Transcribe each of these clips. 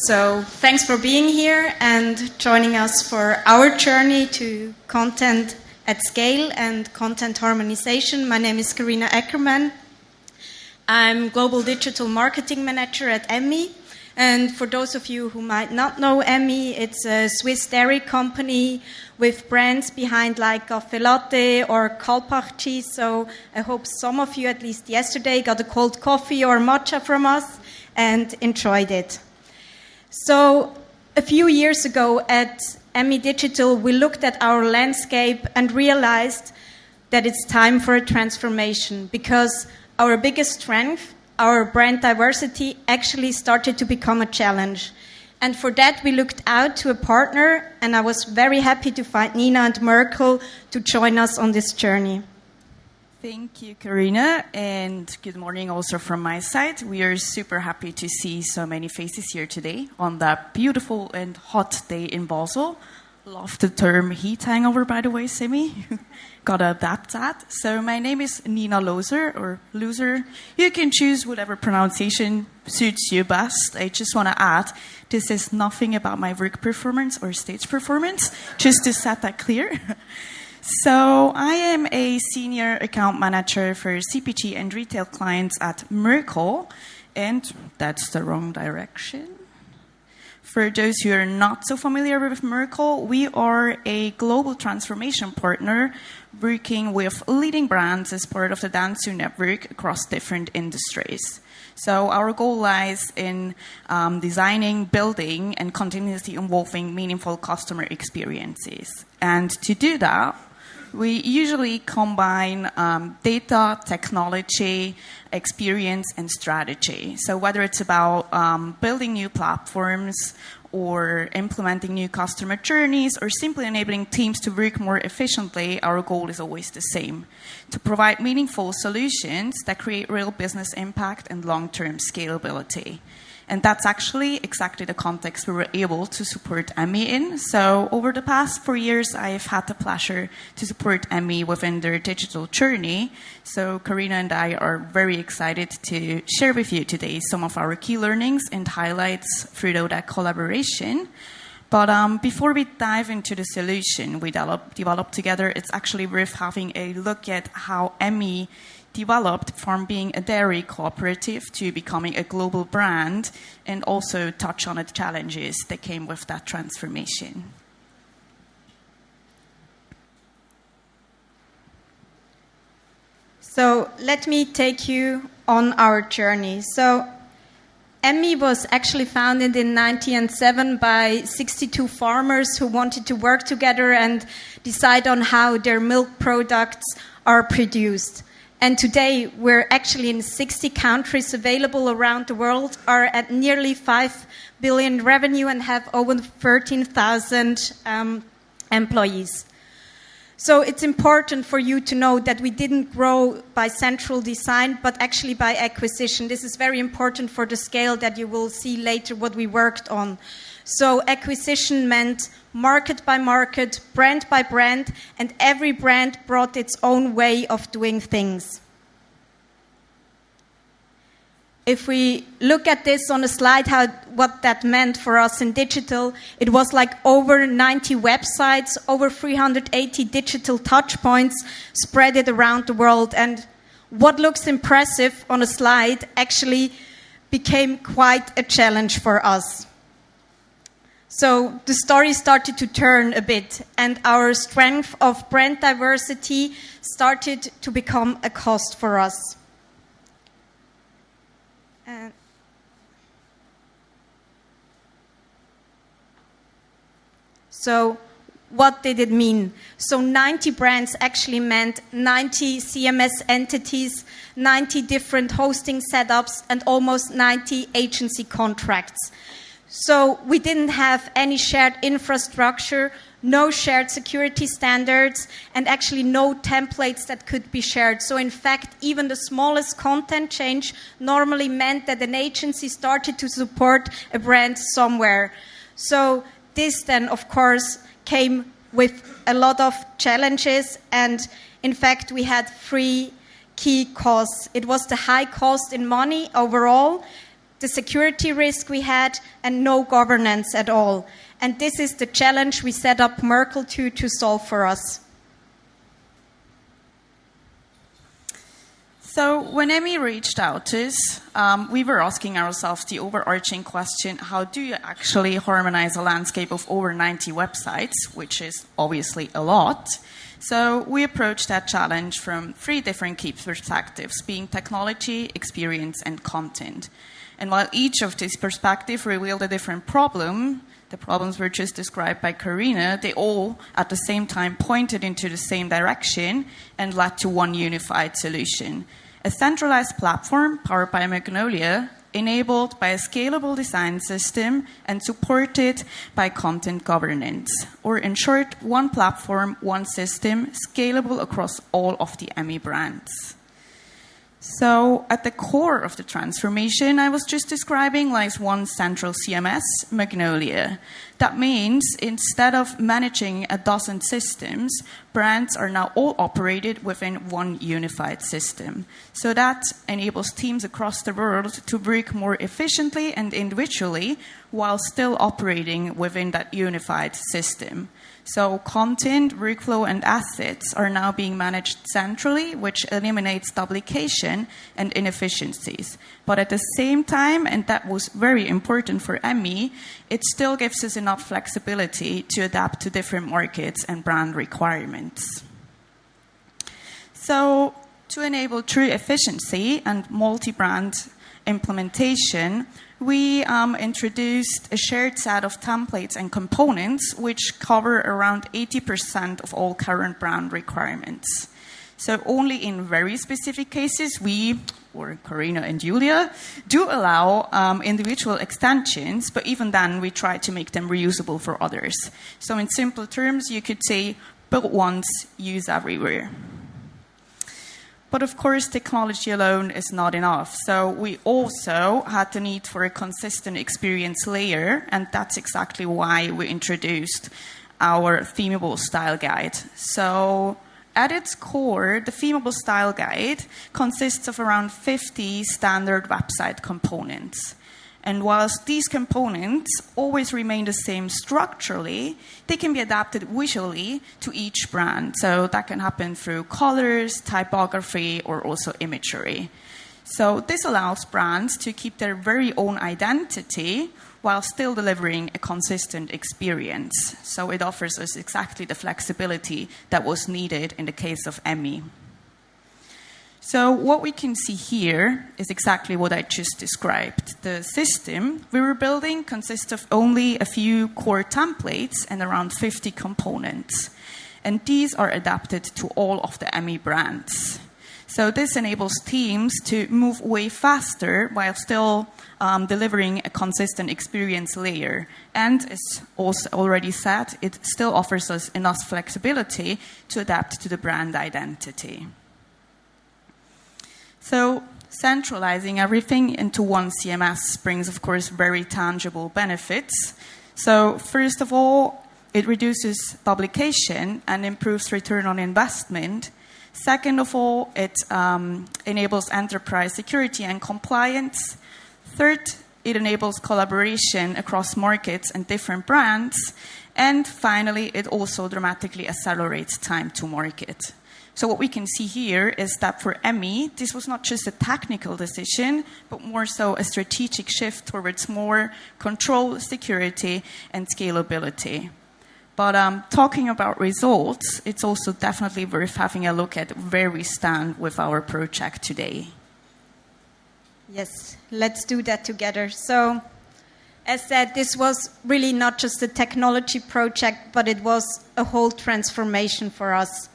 So thanks for being here and joining us for our journey to content at scale and content harmonization. My name is Karina Eckermann. I'm Global Digital Marketing Manager at Emmi. And for those of you who might not know Emmi, it's a Swiss dairy company with brands behind like Caffè Latte or Kalpach cheese. So I hope some of you, at least yesterday, got a cold coffee or matcha from us and enjoyed it. So a few years ago at Emmi Digital, we looked at our landscape and realized that it's time for a transformation because our biggest strength, our brand diversity, actually started to become a challenge. And for that, we looked out to a partner, and I was very happy to find Nina and Merkel to join us on this journey. Thank you, Karina, and good morning also from my side. We are super happy to see so many faces here today on that beautiful and hot day in Basel. Love the term heat hangover, by the way, Simi. Gotta adapt that. So my name is Nina Loser, or Loser. You can choose whatever pronunciation suits you best. I just want to add, this is nothing about my work performance or stage performance, just to set that clear. So I am a senior account manager for CPG and retail clients at Merkel, and that's the wrong direction. For those who are not so familiar with Merkel, we are a global transformation partner working with leading brands as part of the Dentsu network across different industries. So our goal lies in designing, building, and continuously evolving meaningful customer experiences. And to do that, we usually combine data, technology, experience, and strategy. So whether it's about building new platforms or implementing new customer journeys or simply enabling teams to work more efficiently, our goal is always the same: to provide meaningful solutions that create real business impact and long-term scalability. And that's actually exactly the context we were able to support Emmi in. So over the past 4 years, I've had the pleasure to support Emmi within their digital journey. So Karina and I are very excited to share with you today some of our key learnings and highlights through that collaboration. But before we dive into the solution we developed together, it's actually worth having a look at how Emmi developed from being a dairy cooperative to becoming a global brand, and also touch on the challenges that came with that transformation. So let me take you on our journey. So Emmi was actually founded in 1907 by 62 farmers who wanted to work together and decide on how their milk products are produced. And today, we're actually in 60 countries available around the world, are at nearly 5 billion revenue and have over 13,000 employees. So it's important for you to know that we didn't grow by central design, but actually by acquisition. This is very important for the scale that you will see later what we worked on. So acquisition meant market by market, brand by brand, and every brand brought its own way of doing things. If we look at this on a slide, what that meant for us in digital, it was like over 90 websites, over 380 digital touchpoints spread it around the world. And what looks impressive on a slide actually became quite a challenge for us. So the story started to turn a bit, and our strength of brand diversity started to become a cost for us. So what did it mean? So 90 brands actually meant 90 CMS entities, 90 different hosting setups, and almost 90 agency contracts. So we didn't have any shared infrastructure, no shared security standards, and actually no templates that could be shared. So in fact, even the smallest content change normally meant that an agency started to support a brand somewhere. So this then, of course, came with a lot of challenges, and in fact, we had 3 key costs. It was the high cost in money overall, the security risk we had, and no governance at all. And this is the challenge we set up Merkle to solve for us. So when Emmi reached out to us, we were asking ourselves the overarching question, how do you actually harmonize a landscape of over 90 websites, which is obviously a lot. So we approached that challenge from 3 different key perspectives, being technology, experience, and content. And while each of these perspectives revealed a different problem, the problems were just described by Karina, they all at the same time pointed into the same direction and led to one unified solution. A centralized platform powered by Magnolia, enabled by a scalable design system and supported by content governance. Or in short, one platform, one system, scalable across all of the Emmi brands. So at the core of the transformation I was just describing lies one central CMS, Magnolia. That means instead of managing a dozen systems, brands are now all operated within one unified system. So that enables teams across the world to work more efficiently and individually while still operating within that unified system. So content, workflow, and assets are now being managed centrally, which eliminates duplication and inefficiencies. But at the same time, and that was very important for Emmi, it still gives us enough flexibility to adapt to different markets and brand requirements. So to enable true efficiency and multi-brand implementation, we introduced a shared set of templates and components which cover around 80% of all current brand requirements. So only in very specific cases, we, or Karina and Julia, do allow individual extensions, but even then we try to make them reusable for others. So in simple terms, you could say, build once, use everywhere. But of course, technology alone is not enough. So we also had the need for a consistent experience layer, and that's exactly why we introduced our themable style guide. So at its core, the themable style guide consists of around 50 standard website components. And whilst these components always remain the same structurally, they can be adapted visually to each brand. So that can happen through colors, typography, or also imagery. So this allows brands to keep their very own identity while still delivering a consistent experience. So it offers us exactly the flexibility that was needed in the case of Emmi. So what we can see here is exactly what I just described. The system we were building consists of only a few core templates and around 50 components. And these are adapted to all of the Emmi brands. So this enables teams to move way faster while still delivering a consistent experience layer. And as also already said, it still offers us enough flexibility to adapt to the brand identity. So centralizing everything into one CMS brings, of course, very tangible benefits. So first of all, it reduces duplication and improves return on investment. Second of all, it enables enterprise security and compliance. Third, it enables collaboration across markets and different brands. And finally, it also dramatically accelerates time to market. So what we can see here is that for Emmi, this was not just a technical decision, but more so a strategic shift towards more control, security, and scalability. But talking about results, it's also definitely worth having a look at where we stand with our project today. Yes, let's do that together. So, as said, this was really not just a technology project, but it was a whole transformation for us.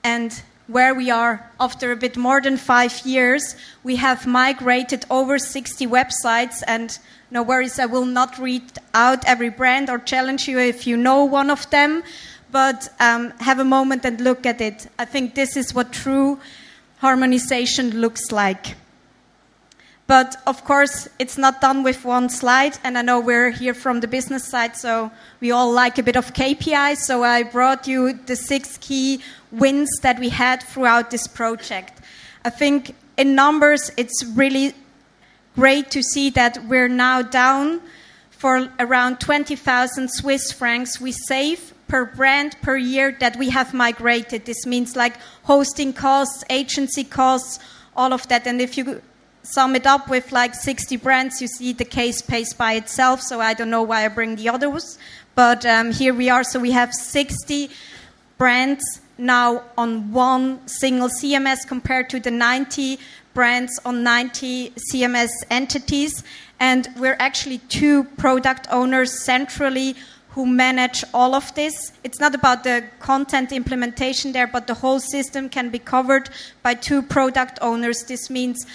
And where we are, after a bit more than 5 years, we have migrated over 60 websites, and no worries, I will not read out every brand or challenge you if you know one of them, but have a moment and look at it. I think this is what true harmonization looks like. But of course, it's not done with one slide, and I know we're here from the business side, so we all like a bit of KPIs, so I brought you the 6 key wins that we had throughout this project. I think in numbers, it's really great to see that we're now down for around 20,000 Swiss francs we save per brand per year that we have migrated. This means like hosting costs, agency costs, all of that. And if you sum it up with like 60 brands, you see the case pays by itself. So I don't know why I bring the others. But here we are. So we have 60 brands now on one single CMS compared to the 90 brands on 90 CMS entities. And we're actually 2 product owners centrally who manage all of this. It's not about the content implementation there, but the whole system can be covered by 2 product owners. This means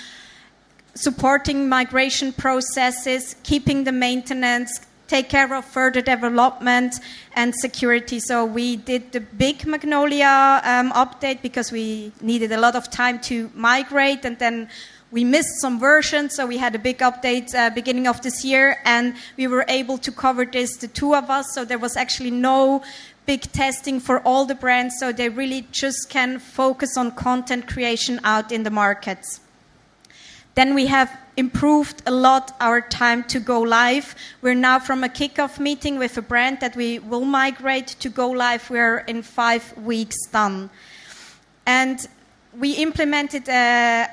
supporting migration processes, keeping the maintenance, take care of further development and security. So we did the big Magnolia update because we needed a lot of time to migrate, and then we missed some versions, so we had a big update beginning of this year, and we were able to cover this, the 2 of us, so there was actually no big testing for all the brands, so they really just can focus on content creation out in the markets. Then we have improved a lot our time to go live. We're now from a kickoff meeting with a brand that we will migrate to go live. We're in 5 weeks done. And we implemented a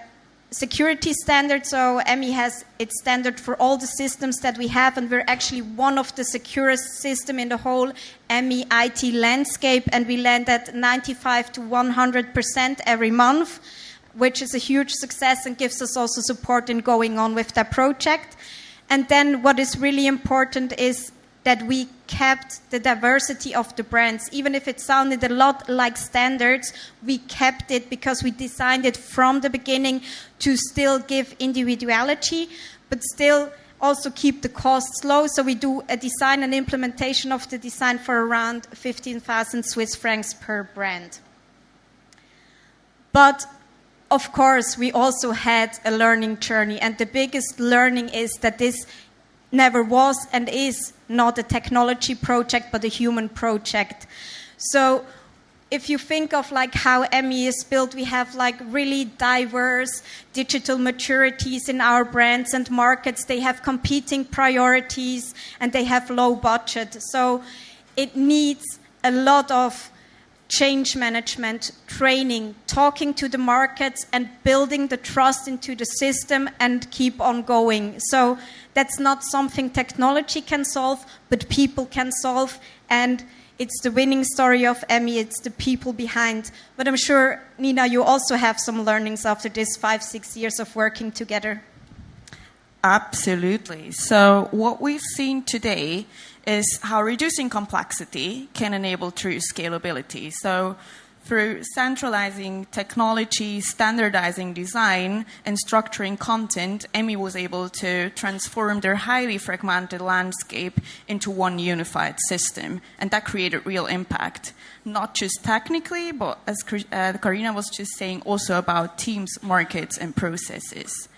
security standard. So Emmi has its standard for all the systems that we have, and we're actually one of the securest system in the whole Emmi IT landscape, and we land at 95 to 100% every month, which is a huge success and gives us also support in going on with that project. And then what is really important is that we kept the diversity of the brands. Even if it sounded a lot like standards, we kept it because we designed it from the beginning to still give individuality, but still also keep the costs low. So we do a design and implementation of the design for around 15,000 Swiss francs per brand. But of course, we also had a learning journey, and the biggest learning is that this never was and is not a technology project, but a human project. So if you think of like how Emmi is built, we have like really diverse digital maturities in our brands and markets. They have competing priorities and they have low budget. So it needs a lot of change management, training, talking to the markets and building the trust into the system and keep on going. So that's not something technology can solve, but people can solve. And it's the winning story of Emmi, it's the people behind. But I'm sure, Nina, you also have some learnings after this 5-6 years of working together. Absolutely. So what we've seen today is how reducing complexity can enable true scalability. So through centralizing technology, standardizing design, and structuring content, Emmi was able to transform their highly fragmented landscape into one unified system. And that created real impact, not just technically, but as Karina was just saying, also about teams, markets, and processes.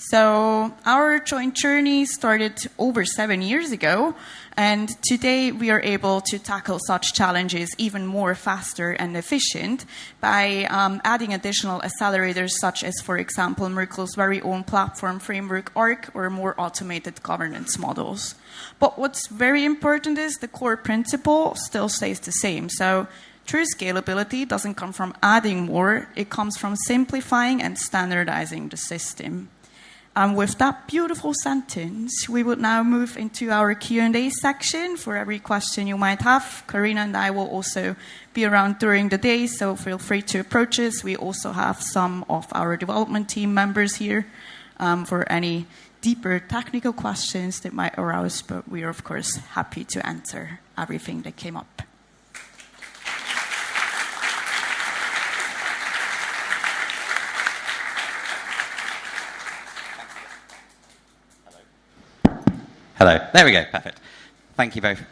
So our joint journey started over 7 years ago, and today we are able to tackle such challenges even more faster and efficient by adding additional accelerators such as, for example, Merkle's very own platform framework ARC or more automated governance models. But what's very important is the core principle still stays the same. So true scalability doesn't come from adding more, it comes from simplifying and standardizing the system. With that beautiful sentence, we would now move into our Q&A section for every question you might have. Karina and I will also be around during the day, so feel free to approach us. We also have some of our development team members here for any deeper technical questions that might arouse, but we are, of course, happy to answer everything that came up. Hello. There we go. Perfect. Thank you both. Can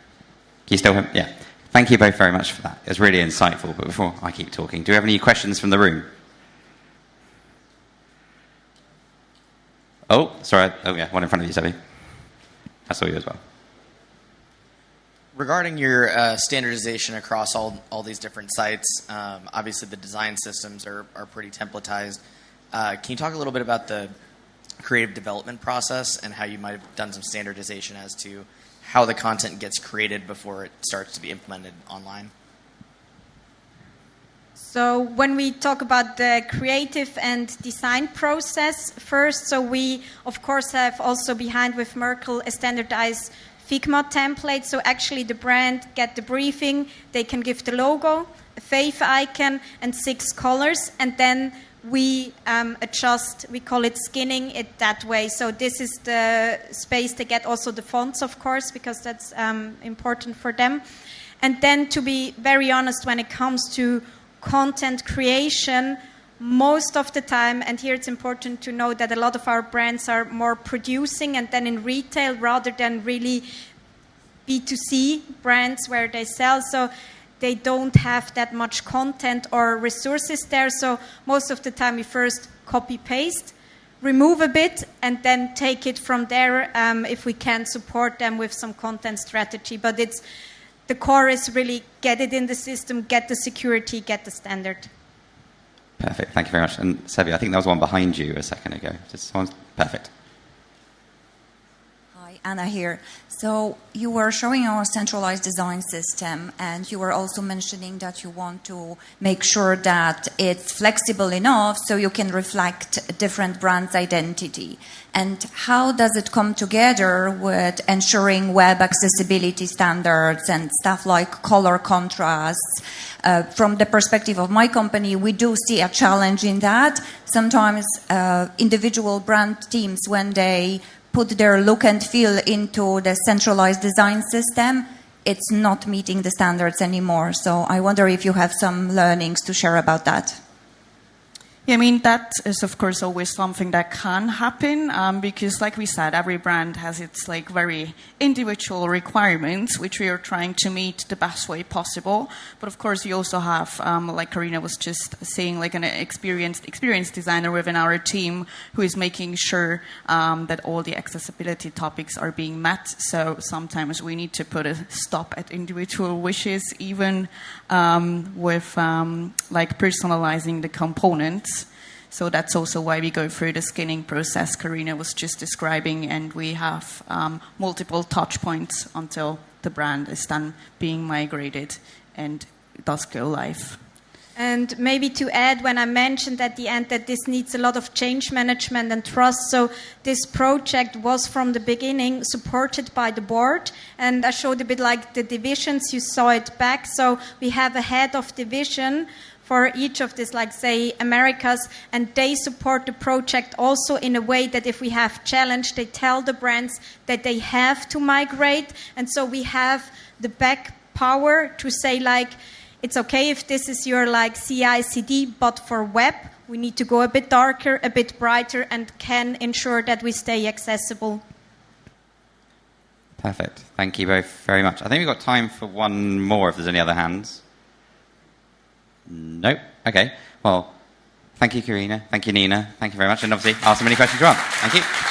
you still hear me? Yeah. Thank you both very much for that. It was really insightful. But before I keep talking, do we have any questions from the room? Oh, sorry. Oh, yeah. One in front of you, Sebi. I saw you as well. Regarding your standardization across all these different sites, obviously the design systems are pretty templatized. Can you talk a little bit about the creative development process and how you might have done some standardization as to how the content gets created before it starts to be implemented online? So when we talk about the creative and design process first, so we, of course, have also behind with Merkle a standardized Figma template. So actually the brand get the briefing, they can give the logo, a fave icon, and 6 colors, and then we adjust, we call it skinning it that way. So this is the space to get also the fonts, of course, because that's important for them. And then to be very honest, when it comes to content creation, most of the time, and here it's important to know that a lot of our brands are more producing and then in retail rather than really B2C brands where they sell. So they don't have that much content or resources there. So most of the time we first copy-paste, remove a bit, and then take it from there if we can support them with some content strategy. But the core is really get it in the system, get the security, get the standard. Perfect. Thank you very much. And Sebi, I think there was one behind you a second ago. Perfect. Hi, Anna here. So you were showing our centralized design system, and you were also mentioning that you want to make sure that it's flexible enough so you can reflect different brands' identity. And how does it come together with ensuring web accessibility standards and stuff like color contrasts? From the perspective of my company, we do see a challenge in that. Sometimes individual brand teams, when they put their look and feel into the centralized design system, it's not meeting the standards anymore. So I wonder if you have some learnings to share about that. Yeah, I mean, that is, of course, always something that can happen because, like we said, every brand has its very individual requirements, which we are trying to meet the best way possible. But, of course, we also have, like Karina was just saying, an experienced designer within our team who is making sure that all the accessibility topics are being met. So sometimes we need to put a stop at individual wishes, even with personalizing the components. So that's also why we go through the skinning process Karina was just describing, and we have multiple touch points until the brand is done being migrated and does go live. And maybe to add, when I mentioned at the end that this needs a lot of change management and trust, so this project was from the beginning supported by the board, and I showed a bit like the divisions, you saw it back, so we have a head of division for each of this, say, Americas, and they support the project also in a way that if we have challenge, they tell the brands that they have to migrate, and so we have the back power to say, it's okay if this is your CI/CD, but for web, we need to go a bit darker, a bit brighter, and can ensure that we stay accessible. Perfect. Thank you both very much. I think we've got time for one more if there's any other hands. Nope. Okay. Well, thank you, Karina. Thank you, Nina. Thank you very much. And obviously, ask them any questions you want. Thank you.